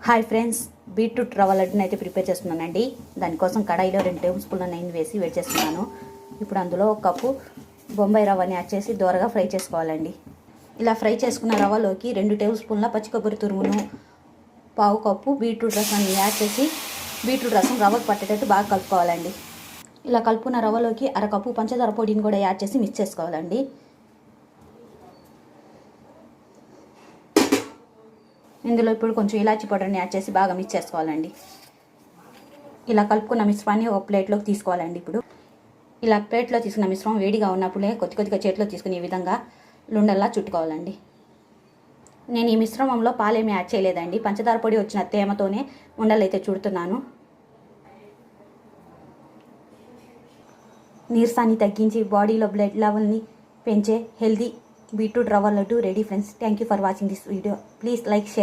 Hi friends, beetroot రవ్వ లడ్డుని అయితే prepare చేస్తున్నానండి. దానికోసం కడాయిలో 2 టేబుల్ స్పూన్ల నెయ్యి వేసి వేడి చేస్తున్నాను. ఇప్పుడు అందులో 1 కప్పు బొంబాయి రవ్వని యాడ్ చేసి దోరగా ఫ్రై చేసుకోవాలండి. ఇలా ఫ్రై చేసుకున్న రవ్వలోకి 2 టేబుల్ స్పూన్ల పచ్చి కొబ్బరి తురుమును, 1/2 కప్పు బీట్రూట్ రసాన్ని యాడ్ చేసి బీట్రూట్ రసం రవ్వకు పట్టేటట్టు బాగా కలుపుకోవాలండి. ఇలా కలుపుకున్న రవ్వలోకి 1/2 కప్పు పంచదార పొడిని కూడా యాడ్ చేసి మిక్స్ చేసుకోవాలండి. ఇందులో ఇప్పుడు కొంచెం ఇలాచీ పౌడర్ని యాడ్ చేసి బాగా మిక్స్ చేసుకోవాలండి. ఇలా కలుపుకున్న మిశ్రమాన్ని ఒక ప్లేట్లోకి తీసుకోవాలండి. ఇప్పుడు ఇలా ప్లేట్లో తీసుకున్న మిశ్రమం వేడిగా ఉన్నప్పుడే కొద్దిగా చేతిలో తీసుకుని ఈ విధంగా లుండల్లా చుట్టుకోవాలండి. నేను ఈ మిశ్రమంలో పాలేమి యాడ్ చేయలేదండి. పంచదార పొడి వచ్చిన తేమతోనే ఉండలు అయితే చుడుతున్నాను. నీరసాన్ని తగ్గించి బాడీలో బ్లడ్ లెవెల్ని పెంచే హెల్దీ బీట్రూట్ రవ్వ laddu ready friends. Thank you for watching this video. Please like, share.